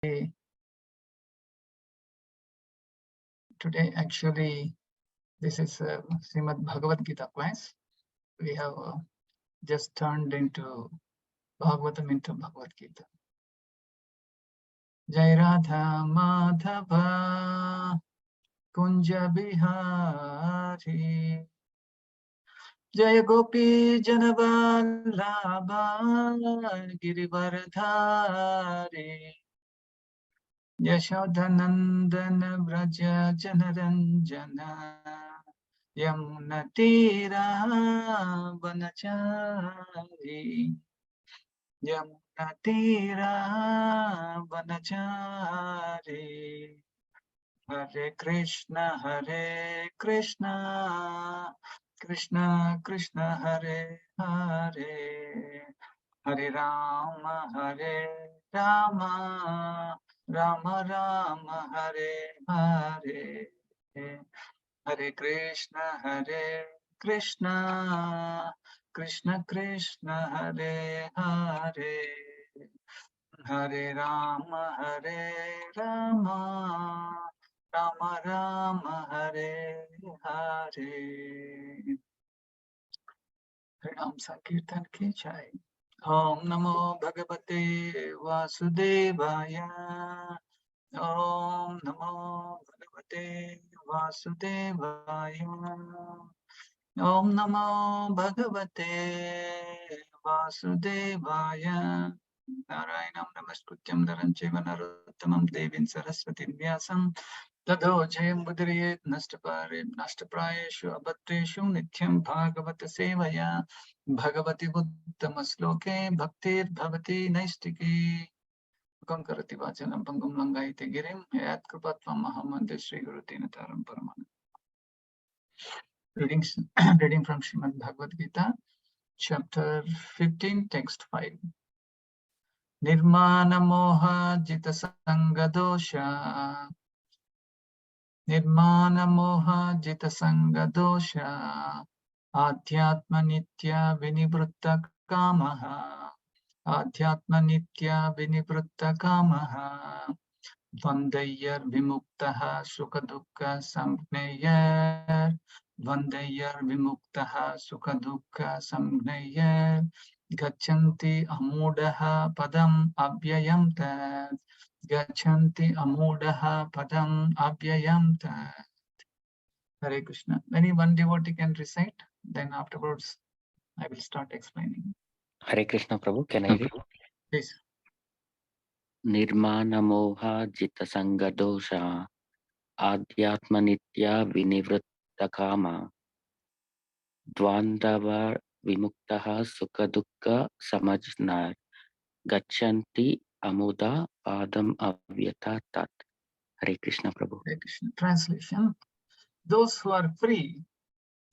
Today actually this is Srimad Bhagavad Gita class. We have just turned into Bhagavatam into Bhagavad Gita. Jai Radha Madhava Kunja Bihari Jaya Gopi Janavallabha Girivaradhari Yashodhanandana Vraja Janaranjana Yamunatira Vanachari Yamunatira Vanachari Hare Krishna Krishna Krishna Hare Hare Hare Rama Rama Rama Hare Hare Hare Krishna Krishna Krishna Hare Hare Hare Rama Rama Rama Hare Hare. Ram Sankirtan ki jai. Om Namo Bhagavate Vasudevaya. Om Namo Bhagavate Vasudevaya. Om Namo Bhagavate Vasudevaya. Narayanam Namaskrutyam Dharam Chaiva Narottamam Devim Saraswatim Vyasam Tado Jayam Budriyet Nashtaprayeshu Abhatreshu Nityam Bhagavata Sevaya Bhagavati Uttama Sloke Bhaktir Bhavati Naistiki Karati Vachanam Pangum Langaite Girim Yat Krupatvam Mahamande Sri Guru Tinataram Paramana. Reading from Srimad Bhagavad Gita, chapter 15, text 5. Nirmana Moha Jita Sangha Dosha Nirmana Moha Jita Sangha Dosha Adhyatma Nitya Vinivritta Kamaha Adhyatma Nitya Vinivritta Kamaha Dvandayar Vimuktaha Sukha Dukkha Samgnayar Dvandayar Vimuktaha Sukha Dukkha Samgnayar Gachanti Amudaha Padam Abhyayam Tat Gachanti Amudaha Padam Abhyayam Tat. Hare Krishna. Any one devotee can recite, then afterwards I will start explaining. Hare Krishna Prabhu, can I read? Please. Nirmana moha jita sanga dosha adhyatma nitya vinivritta kama dvandava vimuktaha sukha dukkha samajnar gachanti amuda padam avyata tat. Hare Krishna Prabhu. Hare Krishna. Translation. Those who are free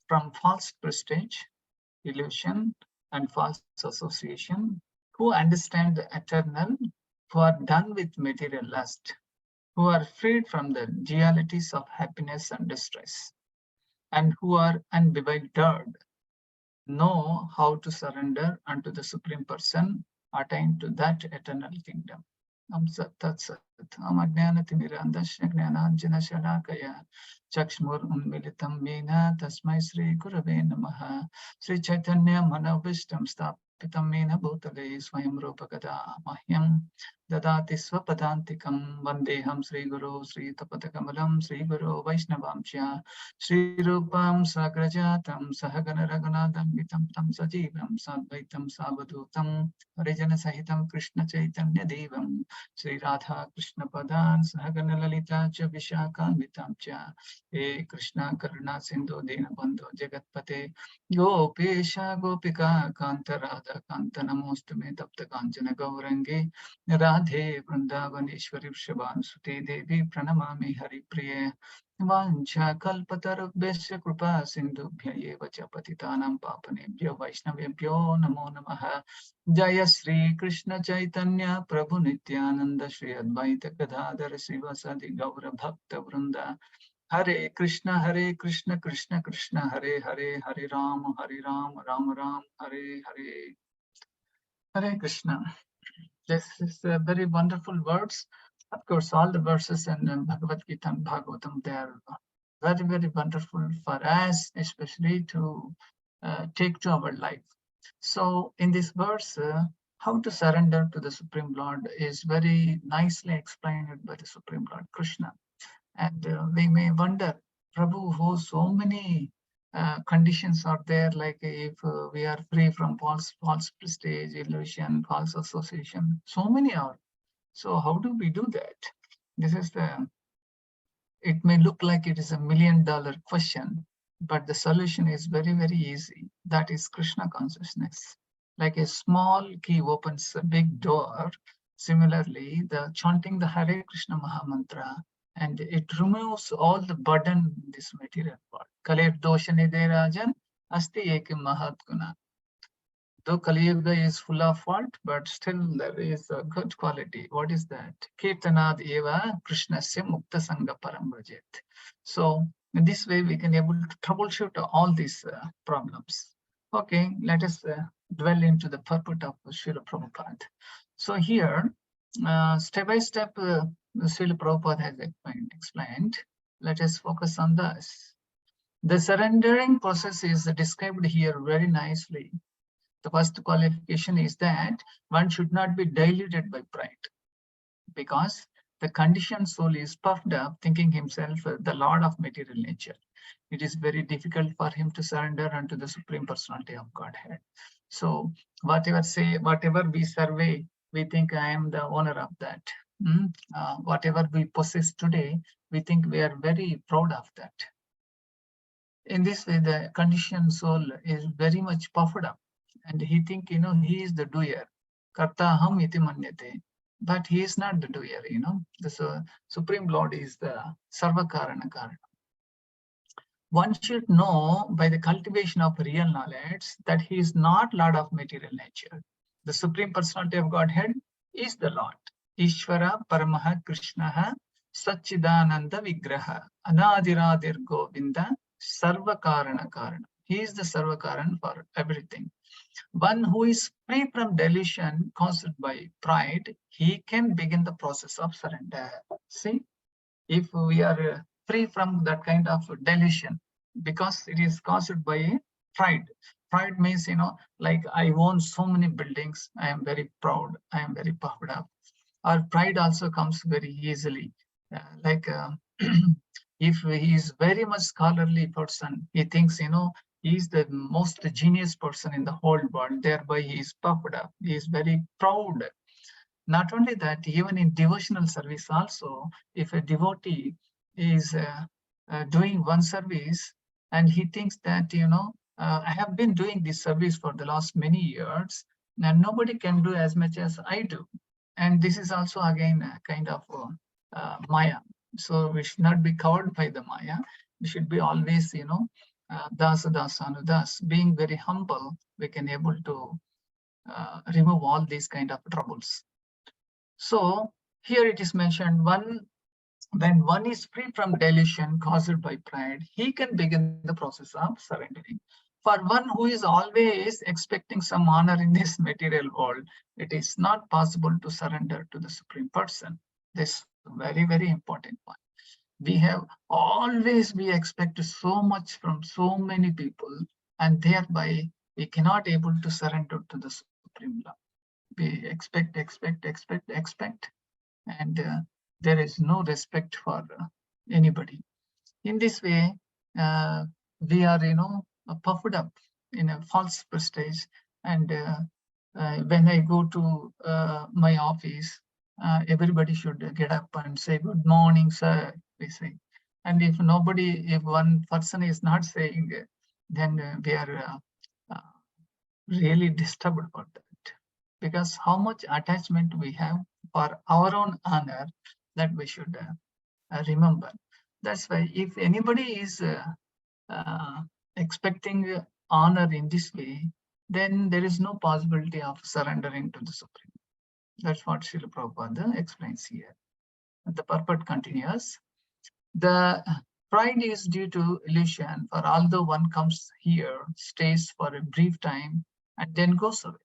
from false prestige, illusion, and false association, who understand the eternal, who are done with material lust, who are freed from the dualities of happiness and distress, and who are unbewildered, know how to surrender unto the Supreme Person, attain to that eternal kingdom. Am Sat Tat Sat. Am Ajnanatimirandasya Jnananjana Shalakaya Chakshmur Unmilitam Mena Tasmai Sri Gurave Namaha Sri Chaitanya Manavishtam Stapitam Mena Bhutale Swayam Rupakada Mahyam Dadati Swapadantikam Vandeham Sri Guru Sri Tapatakamulam Sri Guru Vaishnavamsya Sri Rupam Sagrajatam Sahagana Raghunatam Vitam Tam Sajivam Sadvaitam Savadutam Harijana Sahitam Krishna Chaitanya Devam Sri Radha Krishna Padan Sahagana Lalita Cha Vishakhanvitam Cha He Krishna Karuna Sindhu Dinabandhu Jagatpate Gopesha Gopika Kanta Radha Kanta Namostume Tapta Kanchana Gaurangi Radhe Vrindavaneshwari Vrishabhan Sute Devi Pranamami Hari Priye Vancha Kalpatarubhesya Kripa Sindhubhya Eva Cha Patitanam Papanebhyo Vaishnavebhyo Namo Namaha Jaya Sri Krishna Chaitanya Prabhu Nityananda Sri Advaita Gadadhar Sivasadi Gaura Bhakta Vrinda Hare Krishna Krishna Krishna Hare Hare Hare Ram Ram Ram Hare Hare. Hare Krishna. This is very wonderful words Of course, all the verses in Bhagavad Gita and Bhagavatam, they are very, very wonderful for us, especially to take to our life. So in this verse, how to surrender to the Supreme Lord is very nicely explained by the Supreme Lord Krishna. And we may wonder, Prabhu, who so many conditions are there, like if we are free from false prestige, illusion, false association, so many are. So how do we do that? This is it may look like it is $1 million question, but the solution is very, very easy. That is Krishna consciousness. Like a small key opens a big door. Similarly, the chanting the Hare Krishna Mahamantra, and it removes all the burden in this material world. Kalir dosha nidhe rajan, asti ekim mahat guna. Though Kali Yuga is full of fault, but still there is a good quality. What is that? Kirtanad eva Krishnasya mukta sangha param bhajet. So in this way, we can able to troubleshoot all these problems. Okay, let us dwell into the purport of Srila Prabhupada. So here, step by step, Srila Prabhupada has explained. Let us focus on this. The surrendering process is described here very nicely. The first qualification is that one should not be diluted by pride, because the conditioned soul is puffed up, thinking himself the Lord of material nature. It is very difficult for him to surrender unto the Supreme Personality of Godhead. So whatever we survey, we think I am the owner of that. Whatever we possess today, we think we are very proud of that. In this way, the conditioned soul is very much puffed up. And he think, he is the doer. Karta ham iti manyate. But he is not the doer, The Supreme Lord is the Sarva Karana Karana. One should know by the cultivation of real knowledge that he is not Lord of material nature. The Supreme Personality of Godhead is the Lord. Ishvara Paramaha Krishnaha Satchidananda Vigraha Anadiradir Govinda Sarva Karana Karana. He is the Sarva Karana for everything. One who is free from delusion caused by pride, he can begin the process of surrender. See, if we are free from that kind of delusion, because it is caused by pride. Pride means, like I own so many buildings, I am very proud, I am very puffed up. Our pride also comes very easily. If he is very much scholarly person, he thinks, he is the most genius person in the whole world. Thereby, he is puffed up. He is very proud. Not only that, even in devotional service also, if a devotee is doing one service and he thinks that, I have been doing this service for the last many years, and nobody can do as much as I do. And this is also, again, a kind of Maya. So we should not be covered by the Maya. We should be always, dasa das, being very humble, we can able to remove all these kind of troubles. So here it is mentioned, when one is free from delusion caused by pride, he can begin the process of surrendering. For one who is always expecting some honor in this material world, it is not possible to surrender to the Supreme Person. This very, very important one. We have always, we expect so much from so many people, and thereby we cannot able to surrender to the Supreme Lord. We expect, and there is no respect for anybody. In this way, we are, puffed up in a false prestige. And when I go to my office, everybody should get up and say, "Good morning, sir," we say. And if one person is not saying, then we are really disturbed about that. Because how much attachment we have for our own honor, that we should remember. That's why if anybody is expecting honor in this way, then there is no possibility of surrendering to the Supreme. That's what Srila Prabhupada explains here. The purport continues. The pride is due to illusion, for although one comes here, stays for a brief time, and then goes away.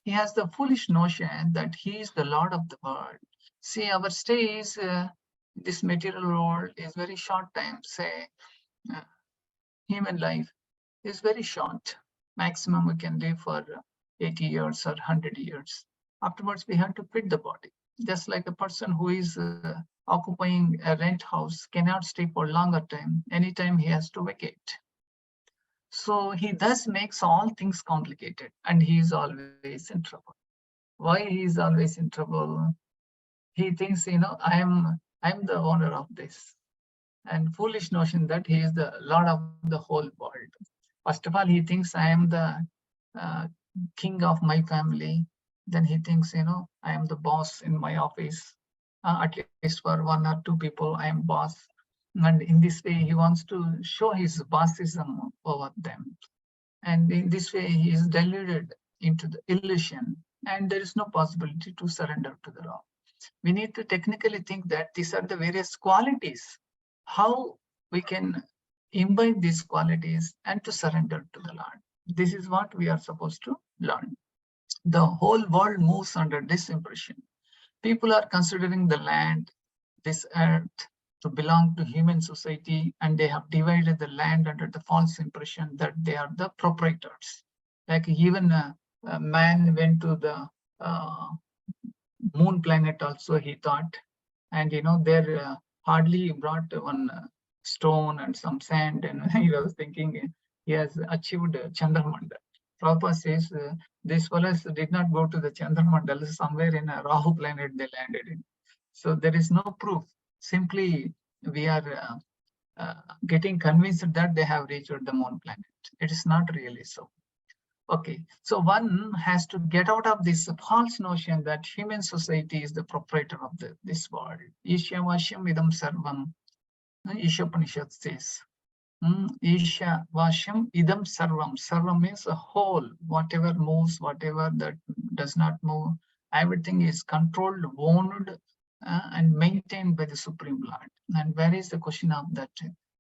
He has the foolish notion that he is the Lord of the world. See, our stay is this material world is very short time. Say, human life is very short. Maximum we can live for 80 years or 100 years. Afterwards, we have to quit the body. Just like a person who is occupying a rent house cannot stay for longer time. Anytime he has to vacate. So he thus makes all things complicated, and he is always in trouble. Why he is always in trouble? He thinks, I'm the owner of this, and foolish notion that he is the lord of the whole world. First of all, he thinks I am the uh, king of my family. Then he thinks, I am the boss in my office. At least for one or two people, I am boss. And in this way, he wants to show his bossism over them. And in this way, he is deluded into the illusion, and there is no possibility to surrender to the law. We need to technically think that these are the various qualities, how we can imbibe these qualities and to surrender to the Lord. This is what we are supposed to learn. The whole world moves under this impression. People are considering the land, this earth, to belong to human society, and they have divided the land under the false impression that they are the proprietors. Like even a man went to the moon planet also, he thought, and there hardly brought one stone and some sand, and he was thinking he has achieved Chandramandal. Prabhupada says these fellows did not go to the Chandramandal, somewhere in a Rahu planet they landed in. So there is no proof. Simply we are getting convinced that they have reached the moon planet. It is not really so. Okay, so one has to get out of this false notion that human society is the proprietor of this world. Isha Vashyam idam sarvam. Isha Upanishad says. Isha Vashyam idam sarvam. Sarvam means a whole. Whatever moves, whatever that does not move, everything is controlled, owned, and maintained by the Supreme Lord. And where is the question of that?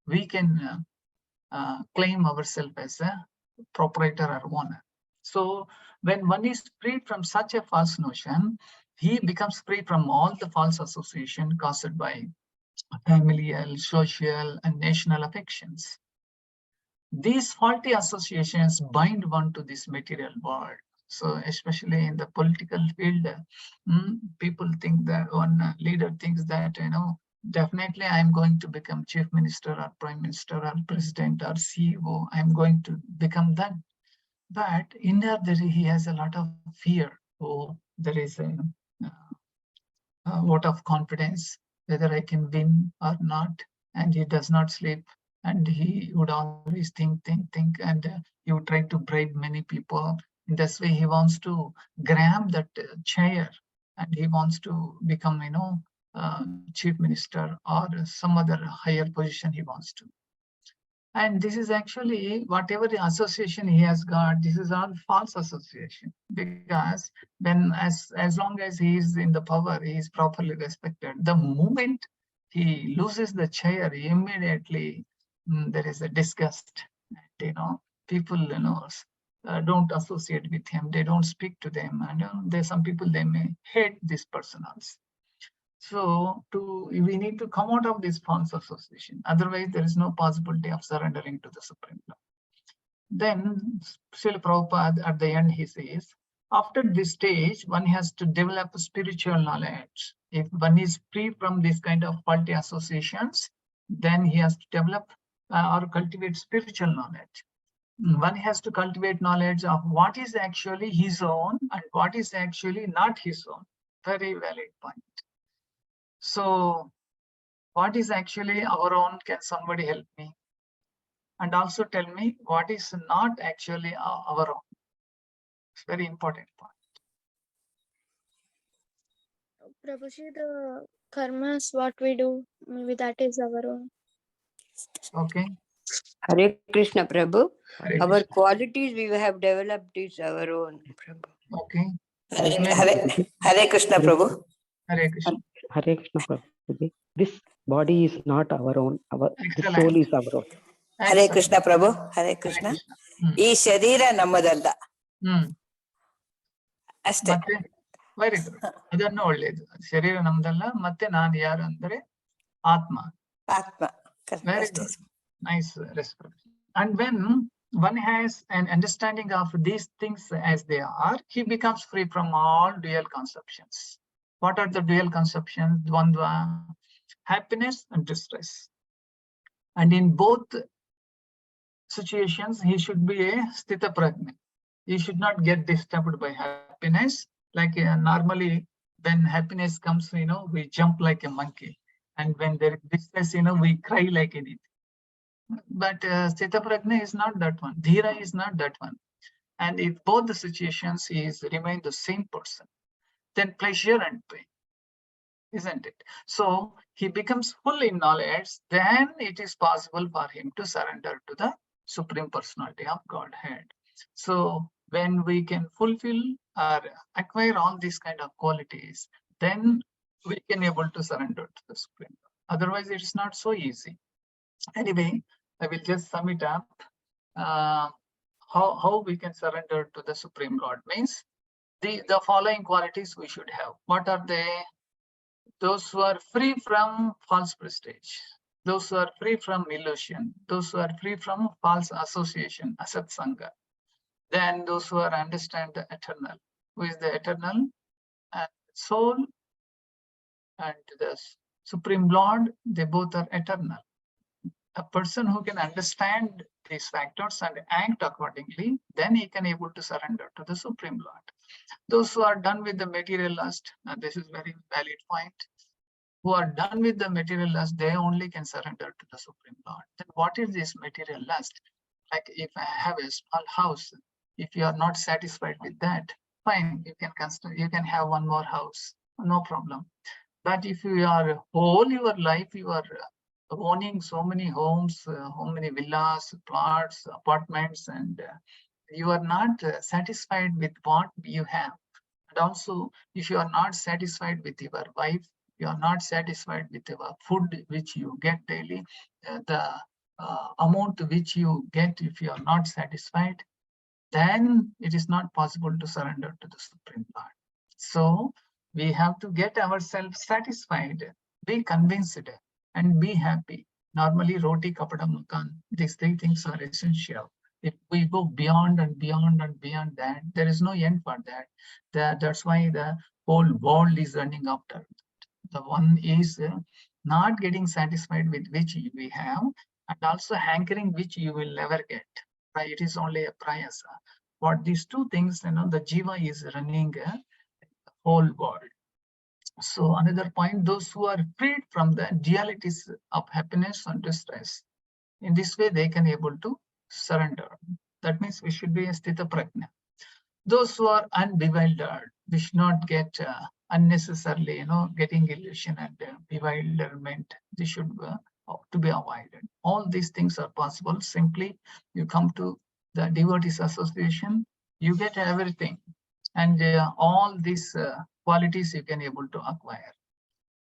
We can claim ourselves as a proprietor or owner. So when one is freed from such a false notion, he becomes free from all the false association caused by familial, social, and national affections. These faulty associations bind one to this material world. So especially in the political field, people think that one leader thinks that, definitely I'm going to become chief minister or prime minister or president or CEO. I'm going to become that. But in there, he has a lot of fear. Oh, there is a vote of confidence, whether I can win or not. And he does not sleep. And he would always think, and he would try to bribe many people. In this way, he wants to grab that chair, and he wants to become, chief minister or some other higher position he wants to. And this is actually whatever the association he has got, this is all false association, because then as long as he is in the power, he is properly respected. The moment he loses the chair, immediately there is a disgust. People don't associate with him. They don't speak to them. And there's some people, they may hate this person also. So we need to come out of this false association. Otherwise, there is no possibility of surrendering to the Supreme Lord. Then Srila Prabhupada at the end, he says, after this stage, one has to develop spiritual knowledge. If one is free from this kind of faulty associations, then he has to develop or cultivate spiritual knowledge. One has to cultivate knowledge of what is actually his own and what is actually not his own. Very valid point. So what is actually our own? Can somebody help me? And also tell me what is not actually our own. It's very important point. Prabhuji, the karmas, what we do, maybe that is our own. Okay. Hare Krishna, Prabhu. Hare Our Krishna. qualities we have developed is our own, Prabhu. Okay. Hare Krishna, Prabhu. Hare Krishna. Hare Krishna, Prabhuji. This body is not our own. This Excellent. soul is our own. Hare Krishna, Prabhu. Hare Krishna. ಈ ಶರೀರ ನಮ್ಮದಲ್ಲ Hmm. ಅಷ್ಟೇ. ಮತ್ತೆ very good. ಅದನ್ನು ಒಳ್ಳೇದು. ಶರೀರ ನಮ್ದಲ್ಲ, ಮತ್ತೆ ನಾನು ಯಾರು ಅಂದ್ರೆ ಆತ್ಮ. Atma. Correct. Very ಅಷ್ಟೇ. good. Nice description. And when one has an understanding of these things as they are, he becomes free from all dual conceptions. What are the dual conceptions? Dvandva, happiness and distress. And in both situations, he should be a sthita prajna. He should not get disturbed by happiness. Like normally, when happiness comes, we jump like a monkey. And when there is distress, we cry like anything. But sthita prajna is not that one. Dhira is not that one. And if both the situations is remain the same person, then pleasure and pain, isn't it? So he becomes full in knowledge, then it is possible for him to surrender to the Supreme Personality of Godhead. So when we can fulfill or acquire all these kind of qualities, then we can able to surrender to the Supreme Lord. Otherwise, it is not so easy. Anyway, I will just sum it up. How we can surrender to the Supreme Lord means the following qualities we should have. What are they? Those who are free from false prestige, those who are free from illusion, those who are free from false association, asat sangha. Then those who are understand the eternal. Who is the eternal? And soul and the Supreme Lord, they both are eternal. A person who can understand these factors and act accordingly, then he can able to surrender to the Supreme Lord. Those who are done with the material lust, and this is very valid point, who are done with the material lust, they only can surrender to the Supreme Lord. Then what is this material lust? Like if I have a small house, if you are not satisfied with that, fine, you can have one more house, no problem. But if you are whole your life, you are owning so many homes, so many villas, plots, apartments, and you are not satisfied with what you have. And also, if you are not satisfied with your wife, you are not satisfied with the food which you get daily, the amount which you get, if you are not satisfied, then it is not possible to surrender to the Supreme Lord. So we have to get ourselves satisfied, be convinced, and be happy. Normally, roti, kapada, makan, these three things are essential. If we go beyond and beyond and beyond that, there is no end for that. That's why the whole world is running after. The one is not getting satisfied with which we have, and also hankering which you will never get. Right? It is only a prayasa. What these two things, the jiva is running the whole world. So another point, those who are freed from the dualities of happiness and distress, in this way they can able to surrender. That means we should be a sthita prajna. Those who are unbewildered, we should not get unnecessarily, getting illusion and bewilderment. This should to be avoided. All these things are possible. Simply, you come to the devotees association, you get everything, and all these qualities you can able to acquire.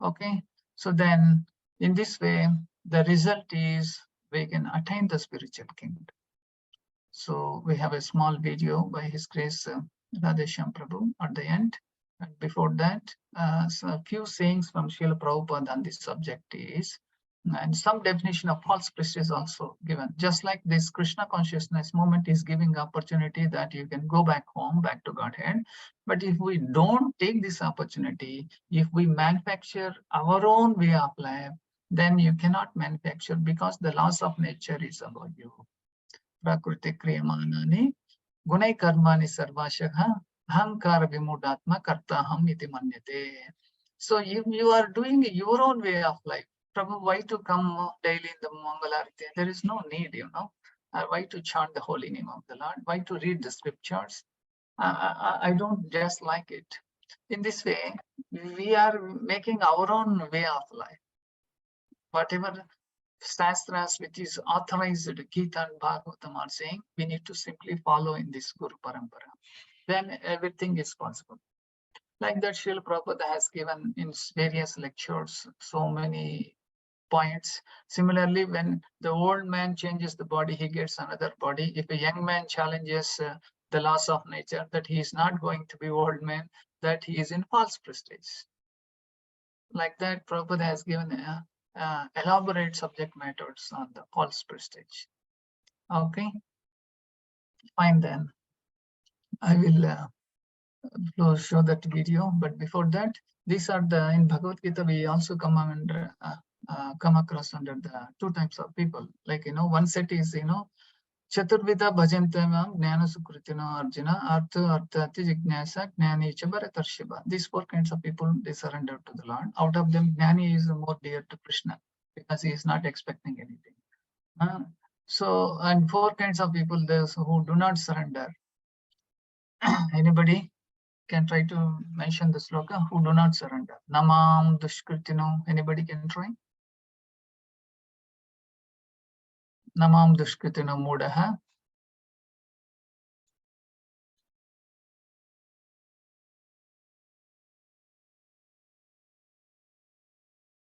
Okay, so then in this way, the result is we can attain the spiritual kingdom. So we have a small video by His Grace Radhesham Prabhu at the end. And before that, so a few sayings from Srila Prabhupada on this subject is, and some definition of false prestige is also given. Just like this Krishna consciousness movement is giving opportunity that you can go back home, back to Godhead. But if we don't take this opportunity, if we manufacture our own way of life, then you cannot manufacture, because the laws of nature is about you. Prakriti kriyamanani gunai karmani sarvashakha ahankara vimudatma kartaham iti manyate. So if you are doing your own way of life, Prabhu, why to come daily in the Mangalarati? There is no need, why to chant the holy name of the Lord? Why to read the scriptures? I don't just like it. In this way, we are making our own way of life. Whatever Shastras which is authorized, Gita and Bhagavatam are saying, we need to simply follow in this Guru Parampara. Then everything is possible. Like that, Srila Prabhupada has given in various lectures so many points. Similarly, when the old man changes the body, he gets another body. If a young man challenges the laws of nature, that he is not going to be old man, that he is in false prestige. Like that, Prabhupada has given elaborate subject matters on the false prestige. Okay, fine then. I will show that video, but before that, these are the, in Bhagavad Gita, we also come under come across under the two types of people. Like, one set is, Chaturvida bhajantamam jnana sukritino arjuna artha arthati jignasa jnani cha bharatarshava. These four kinds of people, they surrender to the Lord. Out of them, jnani is more dear to Krishna because he is not expecting anything. So, and four kinds of people, those who do not surrender. Anybody can try to mention the sloka, who do not surrender? Namam dushkritino. Anybody can try? Namam dushkritino mudaha.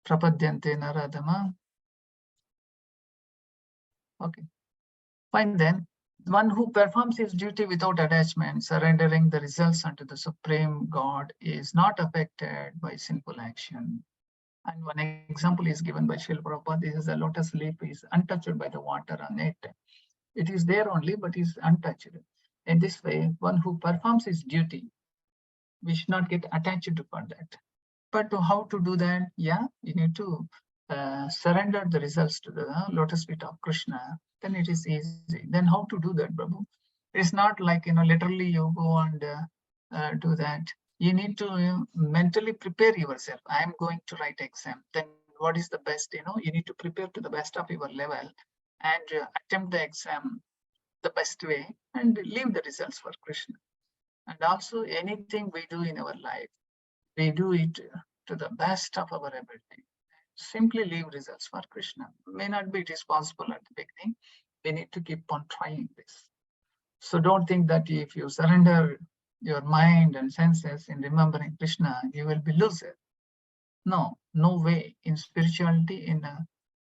Prapadyante naradama. Okay, fine then. One who performs his duty without attachment, surrendering the results unto the Supreme God, is not affected by sinful action. And one example is given by Srila Prabhupada. This is a lotus leaf is untouched by the water on it. It is there only, but is untouched. In this way, one who performs his duty, we should not get attached to that. But how to do that? Yeah, you need to surrender the results to the lotus feet of Krishna. Then it is easy. Then how to do that, Prabhu? It's not like, literally you go and do that. You need to mentally prepare yourself. I am going to write exam. Then what is the best? You need to prepare to the best of your level and attempt the exam the best way and leave the results for Krishna. And also anything we do in our life, we do it to the best of our ability. Simply leave results for Krishna. May not be it is possible at the beginning. We need to keep on trying this. So don't think that if you surrender your mind and senses in remembering Krishna, you will be loser. No, no way. In spirituality, in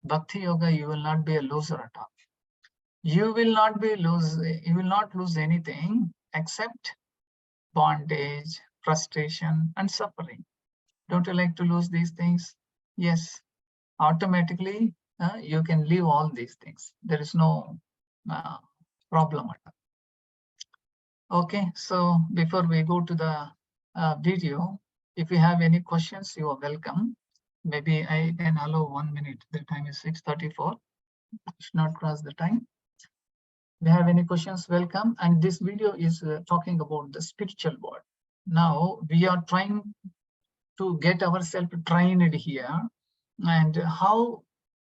Bhakti Yoga, you will not be a loser at all. You will not lose anything except bondage, frustration, and suffering. Don't you like to lose these things? Yes, automatically you can leave all these things. There is no problem at all. Okay, so before we go to the video, if you have any questions, you are welcome. Maybe I can allow 1 minute. The time is 6:34. Should not cross the time. If you have any questions, welcome. And this video is talking about the spiritual world. Now we are trying to get ourselves trained here, and how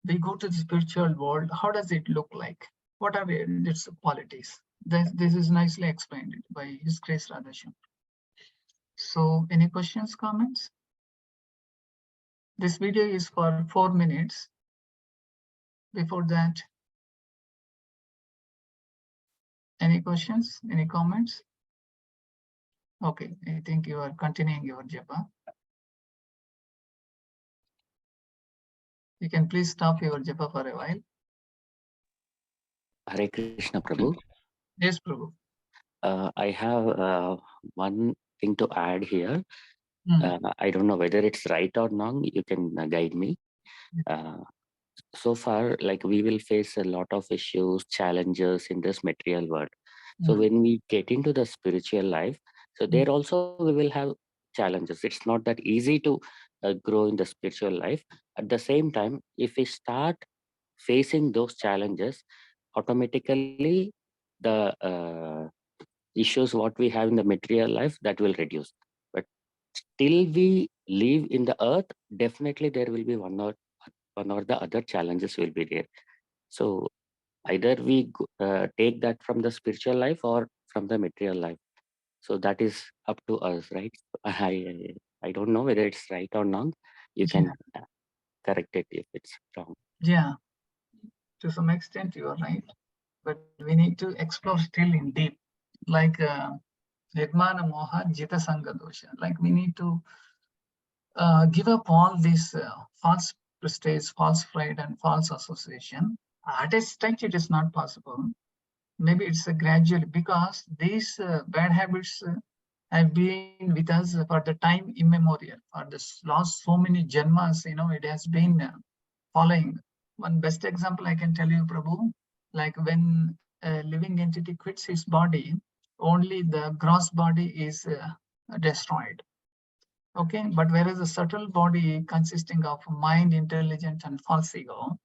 we go to the spiritual world. How does it look like? What are its qualities? This is nicely explained by His Grace Radhashyam. So, any questions, comments? This video is for 4 minutes. Before that, any questions? Any comments? Okay, I think you are continuing your japa. You can please stop your japa for a while. Hare Krishna, Prabhu. Yes, Prabhu. I have one thing to add here. I don't know whether it's right or wrong. You can guide me. So far, like, we will face a lot of issues, challenges in this material world. So when we get into the spiritual life, so there also we will have challenges. It's not that easy to grow in the spiritual life. At the same time, if we start facing those challenges, automatically the issues what we have in the material life, that will reduce. But till we live in the earth, definitely there will be one or the other challenges will be there. So either we take that from the spiritual life or from the material life. So that is up to us, right? I don't know whether it's right or wrong. You can correct it if it's wrong. Yeah, to some extent you are right, but we need to explore still in deep, like Nirmana Moha Jita Sangha Dosha. Like we need to give up all this false prestige, false pride, and false association. At a stage, it is not possible. maybe it's a gradual, because these bad habits have been with us for the time immemorial, for this last so many janmas, it has been following. One best example I can tell you, Prabhu, like when a living entity quits his body, only the gross body is destroyed. Okay, but whereas the subtle body consisting of mind, intelligence, and false ego,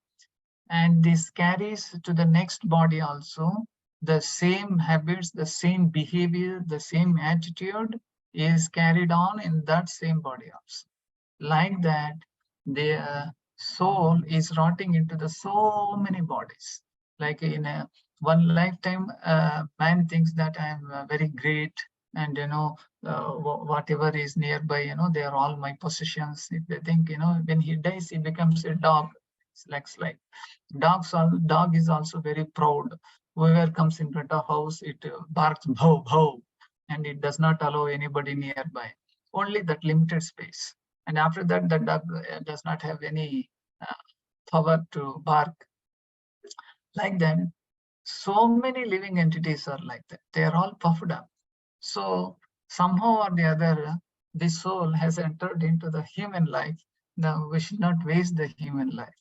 and this carries to the next body also the same habits, the same behavior, the same attitude is carried on in that same body also. Like that, the soul is rotting into the so many bodies. Like in one lifetime, man thinks that I am very great, and whatever is nearby, they are all my possessions. If they think, when he dies, he becomes a dog. It's like slave. Dog is also very proud. Whoever comes in front of house, it barks bhow bhow, and it does not allow anybody nearby. Only that limited space. And after that, the dog does not have any power to bark. Like that, so many living entities are like that. They are all puffed up. So somehow or the other, the soul has entered into the human life. Now we should not waste the human life.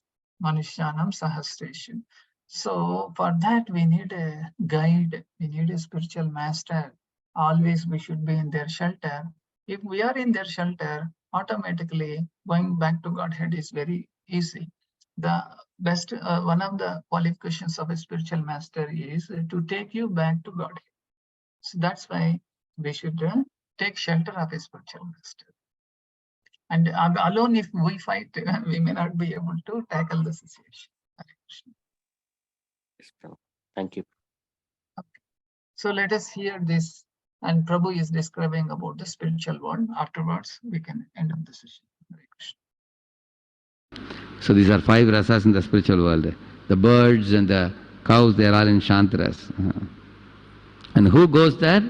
Manushyanam Sahasreshu. So for that, we need a guide, we need a spiritual master. Always we should be in their shelter. If we are in their shelter, automatically going back to Godhead is very easy. The best, one of the qualifications of a spiritual master is to take you back to Godhead. So that's why we should take shelter of a spiritual master. And alone, if we fight, we may not be able to tackle the situation. Thank you. Okay. So let us hear this. And Prabhu is describing about the spiritual world. Afterwards, we can end up the session. So these are 5 rasas in the spiritual world. The birds and the cows, they are all in Shantaras. And who goes there?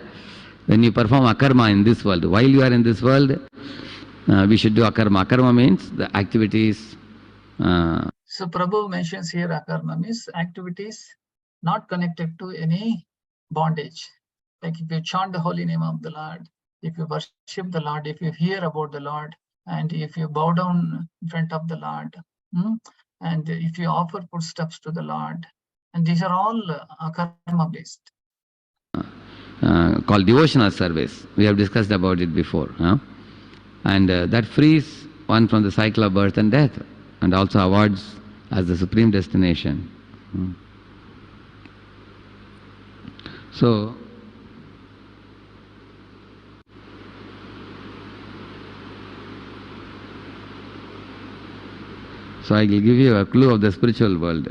When you perform akarma in this world. While you are in this world, we should do akarma. Akarma means the activities. So Prabhu mentions here akarma means activities not connected to any bondage. Like if you chant the holy name of the Lord, if you worship the Lord, if you hear about the Lord, and if you bow down in front of the Lord, and if you offer footsteps to the Lord, and these are all akarma based. Called devotional service. We have discussed about it before. And that frees one from the cycle of birth and death, and also awards as the supreme destination. So I will give you a clue of the spiritual world.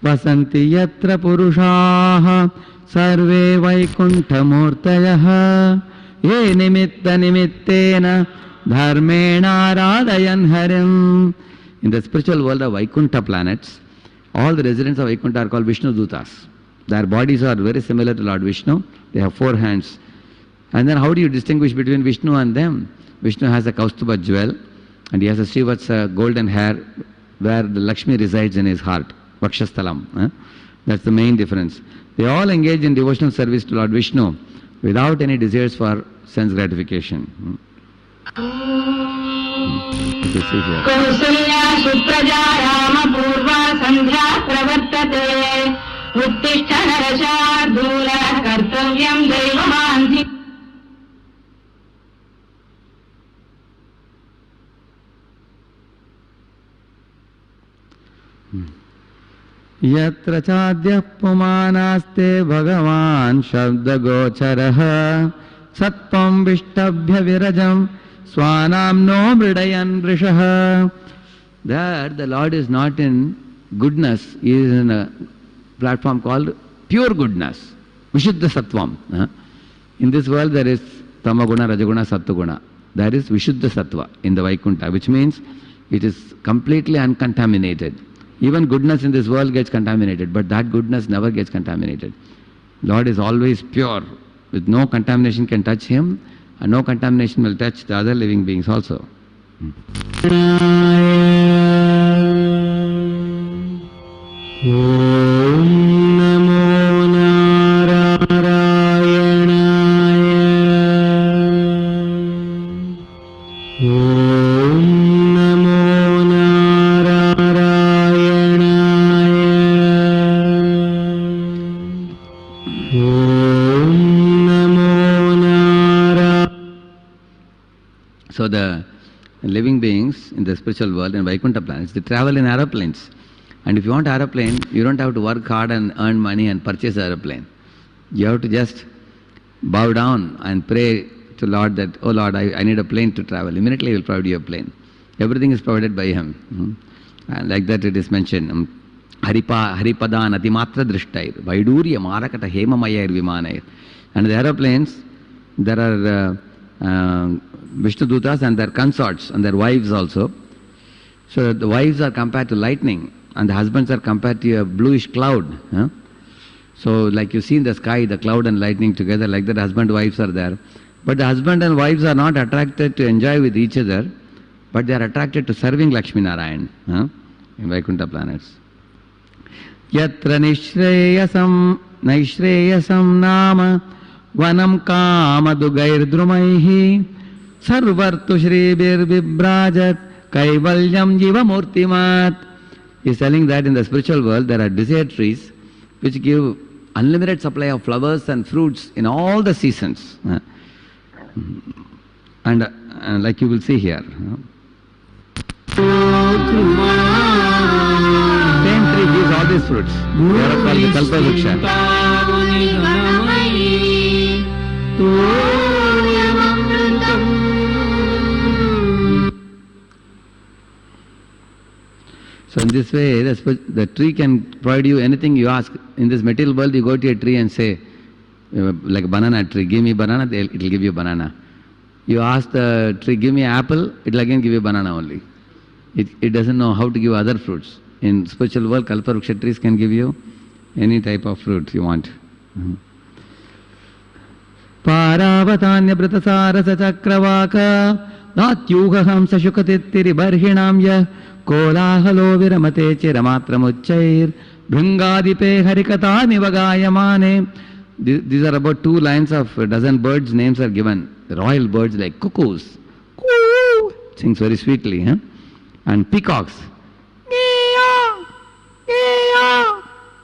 वसन्ति यत्र पुरुषाः सर्वे वैकुण्ठमूर्तयः ये निमित्तनिमित्तेन धर्मेणाराधयन् हरिम्. In the spiritual world of Vaikuntha planets, all the residents of Vaikuntha are called Vishnu Dutas. Their bodies are very similar to Lord Vishnu. They have 4 hands. And then how do you distinguish between Vishnu and them? Vishnu has a Kaustuba jewel, and he has a Srivatsa golden hair where the Lakshmi resides in his heart. Vakshasthalam. That's the main difference. They all engage in devotional service to Lord Vishnu without any desires for sense gratification. यत्र चाद्यः पुमानास्ते भगवान् शब्दगोचरः सत्त्वं विष्टभ्य विरजं स्वानाम्नो मृडयन् वृषः. There the Lord is not in goodness, he is in a platform called pure goodness, Vishuddha Sattvam. In this world there is Tamaguna, Rajaguna, Sattuguna. There is Vishuddha Sattva in the Vaikuntha, which means It is completely uncontaminated. Even goodness in this world gets contaminated, but that goodness never gets contaminated. Lord is always pure. With no contamination can touch him, and no contamination will touch the other living beings also. So the living beings in the spiritual world and Vaikuntha planets, they travel in aeroplanes. And if you want aeroplane, you don't have to work hard and earn money and purchase aeroplane. You have to just bow down and pray to Lord that, oh Lord, I need a plane to travel. Immediately He will provide you a plane. Everything is provided by Him. And like that it is mentioned, Haripadan Atimatra Drishtair, Vaidurya Marakata Hemamayar Vimanair. And the aeroplanes, there are Vishnu Dutas and their consorts and their wives also. So the wives are compared to lightning and the husbands are compared to a bluish cloud. So like you see in the sky, the cloud and lightning together, like that husband and wives are there. But the husband and wives are not attracted to enjoy with each other, but they are attracted to serving Lakshmi Narayan in Vaikuntha planets. Yatra Naishreyasam Nama Vanam Kama Dugair Drumaihi Sarvartu Shribir Vibrajat Kaivalyam Jiva Murtimat. He is telling that in the spiritual world there are desert trees which give unlimited supply of flowers and fruits in all the seasons. And like you will see here. Same tree gives all these fruits. They are called the Kalpa Vriksha. So in this way, the tree can provide you anything you ask. In this material world, you go to a tree and say, like a banana tree, give me banana, it will give you banana. You ask the tree, give me apple, it will again give you banana only. It doesn't know how to give other fruits. In spiritual world, Kalpa Vriksha trees can give you any type of fruit you want. Paravatanya Bratasarasa Chakravaka Natyuha Hamsa Shukatittiri Barhinamya Kolahalo Viramate Chiramatramuchair Bhringadipe Harikata Nivagayamane. These are about 2 lines of a dozen birds' names are given. Royal birds like cuckoos. Coo! Sings very sweetly. And peacocks.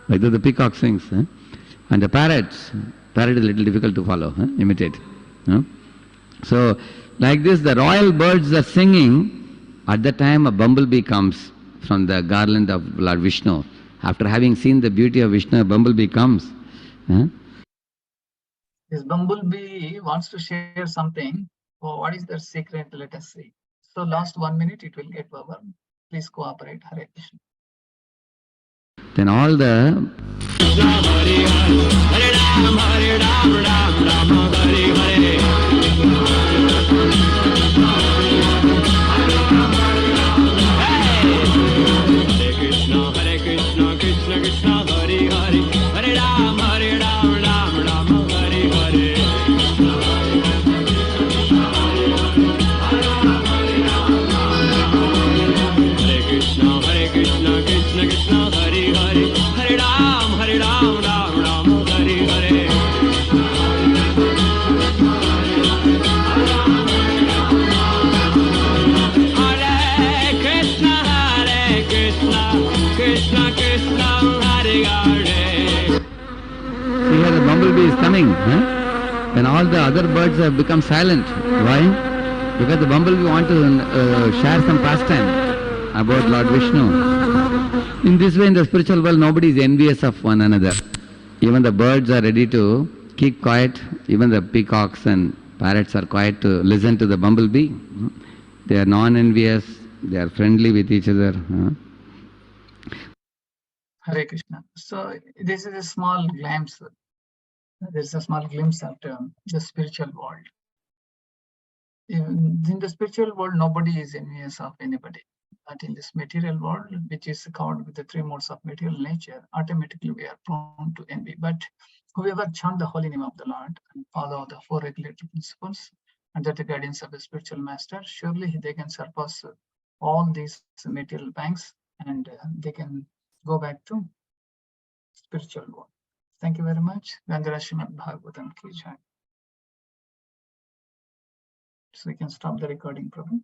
Like that the peacock sings. And the parrots. Parrot is a little difficult to follow, imitate. So, like this, the royal birds are singing. At the time, a bumblebee comes from the garland of Lord Vishnu. After having seen the beauty of Vishnu, a bumblebee comes. This bumblebee wants to share something. Oh, what is their secret? Let us see. So, last 1 minute, it will get over. Please cooperate. Hare Krishna. Then all the here the bumblebee is coming. Then all the other birds have become silent. Why? Because the bumblebee wants to share some pastime about Lord Vishnu. In this way, in the spiritual world, nobody is envious of one another. Even the birds are ready to keep quiet. Even the peacocks and parrots are quiet to listen to the bumblebee. They are non-envious. They are friendly with each other. Hare Krishna. So, this is a small glimpse. There's a small glimpse of the spiritual world. In the spiritual world, nobody is envious of anybody. that in this material world, which is covered with the three modes of material nature, automatically we are prone to envy. But whoever chant the holy name of the Lord and follow the four regulatory principles under the guidance of a spiritual master, surely they can surpass all these material banks and they can go back to spiritual world. Thank you very much. Vandana Srimad Bhagavatam ki jai. So we can stop the recording, Prabhu.